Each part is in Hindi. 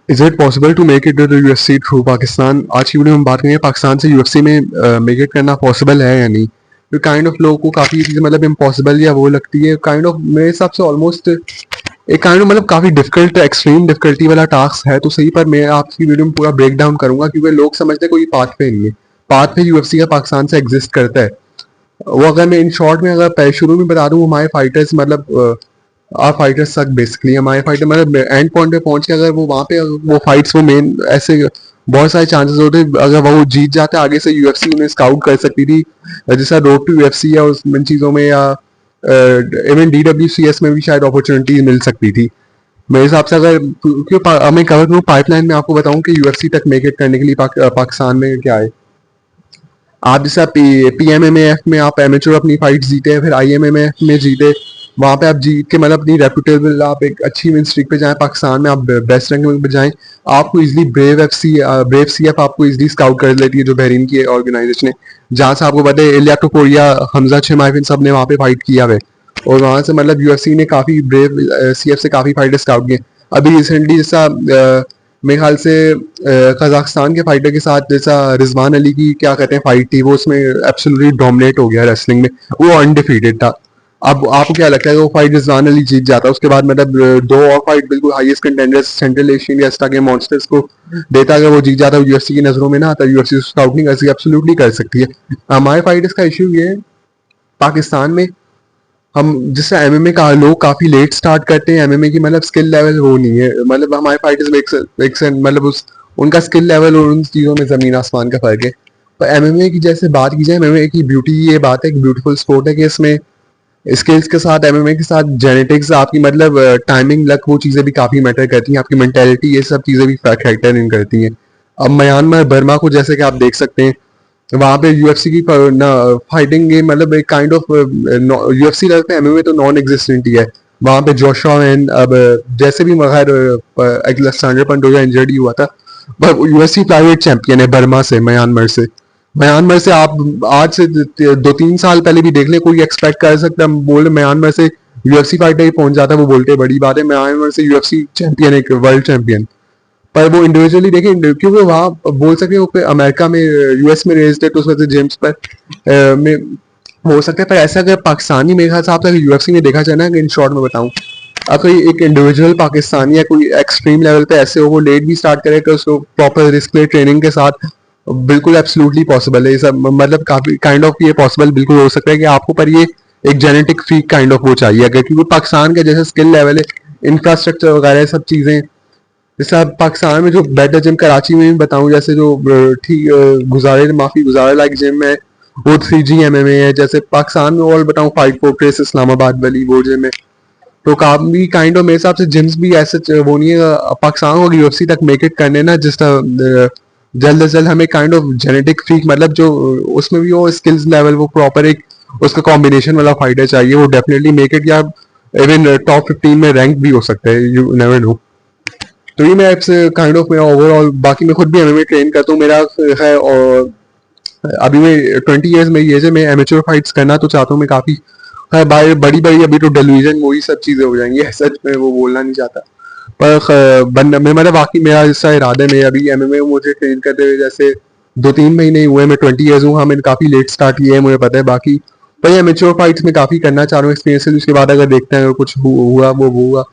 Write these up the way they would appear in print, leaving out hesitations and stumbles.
Is it possible to make it to UFC through Pakistan? आज की वीडियो में बात करेंगे पाकिस्तान से यूएफसी में मेक इट करना पॉसिबल है या नहीं। तो काइंड ऑफ लोगों को काफ़ी चीज़ें मतलब इम्पॉसिबल या वो लगती है, काइंड ऑफ मेरे हिसाब से ऑलमोस्ट एक काइंड ऑफ मतलब काफ़ी डिफिकल्ट एक्सट्रीम डिफिकल्टी वाला टास्क है। तो सही पर मैं आपकी वीडियो में पूरा ब्रेक डाउन करूंगा, क्योंकि लोग समझते हैं कोई पाथ पे नहीं है। पाथ पे यूएफसी का पाकिस्तान से एग्जिस्ट करता है। वो अगर मैं इन शॉर्ट में अगर शुरू में बता दूं, हमारे फाइटर्स मतलब आर फाइटर्स तक बेसिकली हमारे फाइटर मतलब एंड पॉइंट पे पहुंच के अगर वो वहाँ पे वो फाइट्स वो मेन ऐसे बहुत सारे चांसेस होते हैं, अगर वो जीत जाते आगे से यूएफसी उन्हें स्काउट कर सकती थी, जैसा रोड टू यूएफसी या उन चीज़ों में, या इवन डीडब्ल्यूसीएस में भी शायद अपॉर्चुनिटी मिल सकती थी मेरे हिसाब से। अगर क्यों मैं कवर करूँ पाइपलाइन में आपको बताऊं कि यूएफसी तक मेक इट करने के लिए पाकिस्तान में क्या है। आप जैसे पीएमएमएफ में आप एमेचर अपनी फाइट जीते हैं, फिर आईएमएमएफ में जीते, वहाँ पे आप जीत के मतलब अपनी रेपुटेबल आप एक अच्छी विन स्ट्रीक पे जाएं, पाकिस्तान में आप बेस्ट रैंक पे जाएं, आपको इजीली ब्रेव सीएफ आपको इजीली स्काउट कर लेती है, जो बहरीन की ऑर्गेनाइजेशन है, जहाँ से आपको पता है इलिया टोपुरिया, हमजा छिमाइफिन सब ने वहाँ पे फाइट किया हुआ है। और वहाँ से मतलब यूएफसी ने काफ़ी ब्रेव सीएफ से काफ़ी फाइटर स्काउट किए। अभी रिसेंटली जैसा मेरे ख्याल से कजाकिस्तान के फाइटर के साथ जैसा रिजवान अली की क्या कहते हैं फाइट थी, वो उसमें एब्सोल्युटली डोमिनेट हो गया रेसलिंग में, वो अनडिफीटेड था। अब आपको क्या लगता है वो फाइट रिजवान अली जीत जाता? उसके बाद मतलब दो और फाइट बिल्कुल हाईएस्ट कंटेंडर्स सेंट्रल एशियन या के मॉन्स्टर्स को देता, अगर वो जीत जाता यूएफसी की नजरों में ना आता, यूएफसी स्काउट नहीं कर सकती, एब्सोल्युटली कर सकती है। हमारे फाइटर्स का इश्यू ये है पाकिस्तान में, हम जिससे एमएमए का लोग काफी लेट स्टार्ट करते हैं, एमएमए की मतलब स्किल लेवल वो नहीं है, मतलब हमारे फाइटर्स मतलब उस उनका स्किल लेवल और उन चीजों में जमीन आसमान का फर्क है। पर एमएमए की जैसे बात की जाए, एमएमए की ब्यूटी ये बात है कि ब्यूटीफुल स्पोर्ट है कि इसमें स्किल्स के साथ एमएमए के साथ जेनेटिक्स आपकी मतलब टाइमिंग लक वो चीजें भी काफी मैटर करती हैं, आपकी मेंटेलिटी ये सब चीजें भी फैक्टर इन करती हैं। अब म्यांमार बर्मा को जैसे कि आप देख सकते हैं, वहाँ पे यूएफसी की ना फाइटिंग गेम मतलब एक काइंड ऑफ यूएफसी लेवल पे एमएमए तो नॉन एग्जिस्टेंट ही है। वहाँ पे जोशुआ एंड अब जैसे भी मगर अलेक्जेंडर पंडोजा इंजर्ड ही हुआ था, पर यूएफसी प्राइवेट चैंपियन है बर्मा से, म्यांमार से आप आज से 2-3 साल पहले भी देख ले, कोई एक्सपेक्ट कर सकता है बोल म्यांमार से यूएफसी फाइटर ही पहुंच जाता है, वो बोलते बड़ी बात है, म्यांमार से यूएफसी चैंपियन एक वर्ल्ड चैंपियन। पर वो इंडिविजुअली देखें, क्योंकि वहाँ बोल सके वो अमेरिका में यूएस में रेस्ड है, तो उस वजह से जेम्स पर में हो सकता है। पर ऐसा अगर पाकिस्तानी मेरे ख्याल से आप अगर यूएफसी में देखा जाए ना, इन शॉर्ट में बताऊं, अब कोई एक इंडिविजुअल पाकिस्तानी या कोई एक्सट्रीम लेवल पे ऐसे हो, वो लेट भी स्टार्ट करे तो उसको प्रॉपर रिस्क ले ट्रेनिंग के साथ, बिल्कुल एब्सोल्युटली पॉसिबल है ये सब, मतलब काफी काइंड ऑफ ये पॉसिबल बिल्कुल हो सकता है कि आपको, पर ये एक जेनेटिक फ्रीक काइंड ऑफ वो चाहिए, अगर क्योंकि पाकिस्तान का जैसे स्किल लेवल है, इंफ्रास्ट्रक्चर वगैरह सब चीजें, जैसे आप पाकिस्तान में जो बेटर जिम कराची में भी बताऊं, जैसे जो ठीक गुजारे लाइक जिम है, वो 3G MMA है। जैसे पाकिस्तान में और बताऊं, फाइट फोर्ट्रेस इस्लामाबाद वाली वो जिम है। तो काफी काइंड ऑफ मेरे हिसाब से जिम्स भी ऐसे वो नहीं है पाकिस्तान को यूएफसी तक मेक इट करने ना, जिस जल्द से जल्द हमें काइंड ऑफ जेनेटिक फ्रीक मतलब जो उसमें भी वो स्किल्स लेवल वो प्रॉपर एक उसका कॉम्बिनेशन वाला फाइटर चाहिए, वो डेफिनेटली मेक इट, या इवन टॉप 15 में रैंक भी हो सकता है, यू नेवर नो। तो ये मैं आपसे काइंड ऑफ मेरा ओवरऑल, बाकी मैं खुद भी एमएमए ट्रेन करता हूँ, मेरा है, और अभी मैं 20 ईयर्स में ये है, मैं एमेच्योर फाइट्स करना तो चाहता हूँ मैं काफी, है भाई बड़ी बड़ी अभी तो टेलीविजन वही सब चीजें हो जाएंगी, सच में वो बोलना नहीं चाहता। पर बनना मैं मतलब बाकी मेरा ऐसा इरादा है, मैं अभी एमएमए मुझे ट्रेन करते हुए जैसे 2-3 महीने ही हुए, मैं 20 ईयर्स हूँ, हाँ मैंने काफी लेट स्टार्ट किया है मुझे पता है। बाकी पर ये एमेच्योर फाइट्स में काफी करना चाह रहा हूँ एक्सपीरियंस, उसके बाद अगर देखते हैं अगर कुछ हुआ वो हुआ।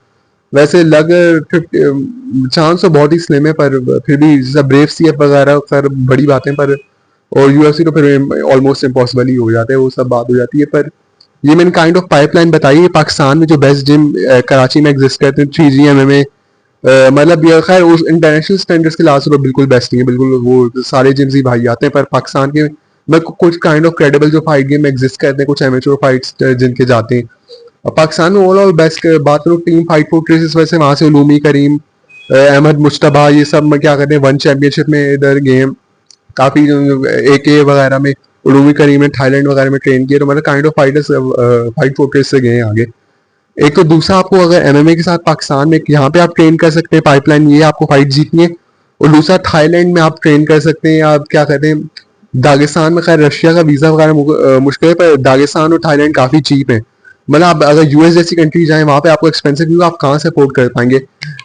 वैसे लग 50 चांस तो बहुत ही स्लिम है, पर फिर भी जैसा ब्रेव सीएफ वगैरह सर बड़ी बातें, पर और यूएफसी तो फिर ऑलमोस्ट इम्पॉसिबल ही हो जाता है, वो सब बात हो जाती है। पर ये मैंने काइंड ऑफ पाइपलाइन बताई है। पाकिस्तान में जो बेस्ट जिम कराची में एग्जिस्ट करते हैं 3G MMA, मतलब ये खैर उस इंटरनेशनल स्टैंडर्ड्स के लिहाज से तो बिल्कुल बेस्ट नहीं है, बिल्कुल वो सारे जिम्स ही भाई आते हैं, पर पाकिस्तान के मैं कुछ काइंड ऑफ क्रेडिबल जो फाइट गेम एग्जिस्ट करते हैं, कुछ एमेच्योर फाइट्स जिनके जाते हैं। और पाकिस्तान में ओवरऑल बेस्ट बात करूँ टीम फाइट फोर्ट्रेसेस, वैसे वहाँ से उलूमी करीम, अहमद मुश्तबा, ये सब में क्या कहते हैं वन चैंपियनशिप में इधर गेम काफी AK वगैरह में, उलूमी करीम ने थाईलैंड वगैरह में ट्रेन किया, तो मतलब kind of fighters fight fortress से गए आगे। एक तो दूसरा आपको अगर एमएमए के साथ पाकिस्तान में यहाँ पे आप ट्रेन कर सकते हैं, पाइपलाइन ये आपको फाइट जीतनी है, और दूसरा थाईलैंड में आप ट्रेन कर सकते हैं, आप क्या कहते हैं दागिस्तान में, खैर रशिया का वीजा वगैरह मुश्किल है, पर दागिस्तान और थाईलैंड काफी चीप है। मतलब आप अगर यूएस जैसी कंट्री जाएं वहां पे आपको एक्सपेंसिव, क्योंकि आप कहाँ से अफोर्ड कर पाएंगे।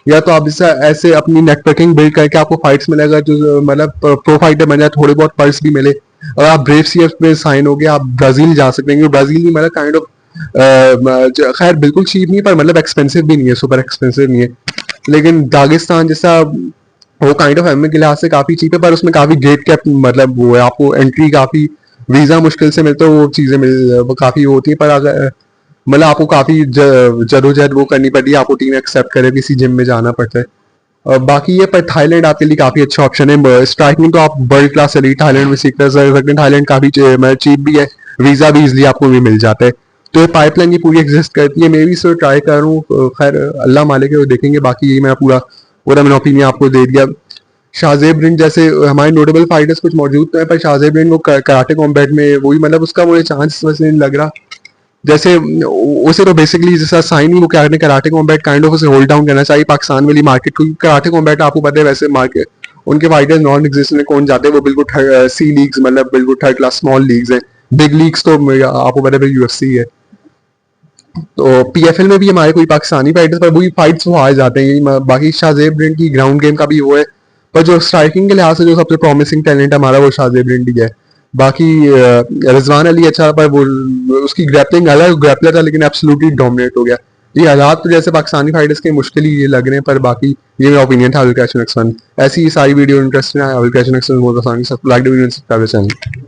या तो आप जैसे ऐसे अपनी नेटवर्किंग बिल्ड करके आपको फाइट्स मिलेगा जो मतलब प्रो फाइटर बन जाए, थोड़े बहुत पर्स भी मिले, और आप ब्रेव सीएफ पे साइन हो गए, आप ब्राजील जा सकते हैं, क्योंकि ब्राजील भी मतलब काइंड ऑफ खैर बिल्कुल चीप नहीं पर मतलब एक्सपेंसिव भी नहीं है, सुपर एक्सपेंसिव नहीं है, लेकिन दागिस्तान जैसा वो काइंड ऑफ एमए के लिहाज से काफी चीप है, पर उसमें काफी गेट कैप मतलब वो है, आपको एंट्री काफी वीजा मुश्किल से मिलता है, वो चीजें वो काफी होती है, पर अगर मतलब आपको काफी जदोजहद वो करनी पड़ती है, आपको टीम एक्सेप्ट करे, किसी जिम में जाना पड़ता है। और बाकी ये पर थाईलैंड आपके लिए काफी अच्छा ऑप्शन है, स्ट्राइकिंग तो आप वर्ल्ड क्लास एलीट थाईलैंड में सीख सकते हैं, थाईलैंड काफी मतलब चीप भी है, वीजा भी इजिली आपको भी मिल जाता है, तो ये पाइपलाइन ये पूरी एग्जिस्ट करती है, मैं भी इसे ट्राई कर रहा हूँ, खैर अल्लाह मालिक है वो देखेंगे, बाकी ये मैं पूरा पूरा मैंने ओपिनियन आपको दे दिया। शाहजेब रिंग जैसे हमारे नोटेबल फाइटर्स कुछ मौजूद तो है, पर शाहजेब रिंग वो कराटे कॉम्बैट में वही मतलब उसका मुझे चांस वैसे नहीं लग रहा, जैसे उसे तो बेसिकली जैसा साइन ही वो क्या कराटे कॉम्बैट काइंड ऑफ उसे होल्ड डाउन करना चाहिए पाकिस्तान वाली मार्केट को, कराटे कॉम्बैट आपको पता है वैसे मार्केट उनके फाइटर्स नॉन एग्जिस्टेंट कौन जाते हैं, वो बिल्कुल सी लीग्स मतलब बिल्कुल थर्ड क्लास स्मॉल लीग्स हैं, बिग लीग्स तो आपको पता है यूएफसी है, तो पीएफएल में भी हमारे कोई पाकिस्तानी फाइटर्स पर वही फाइट्स वो आ जाते हैं, बाकी शाहजेब ब्रिंड की ग्राउंड गेम का भी वो है, पर जो स्ट्राइकिंग के लिहाज से जो सबसे प्रॉमिसिंग टैलेंट हमारा वो शाहजेब ब्रिंड ही है, बाकी रिजवान अली अच्छा, पर वो उसकी ग्रैपलिंग अलग ग्रैपलर था लेकिन एब्सोल्युटली डोमिनेट हो गया, ये हालात तो जैसे पाकिस्तानी फाइटर्स के मुश्किल ही ये लग रहे हैं, पर बाकी ये मेरा ओपिनियन था। I will catch you next one, ऐसी सारी वीडियो इंटरेस्टिंग है, I will catch you next one, बहुत आसानी से like the video and subscribe the channel.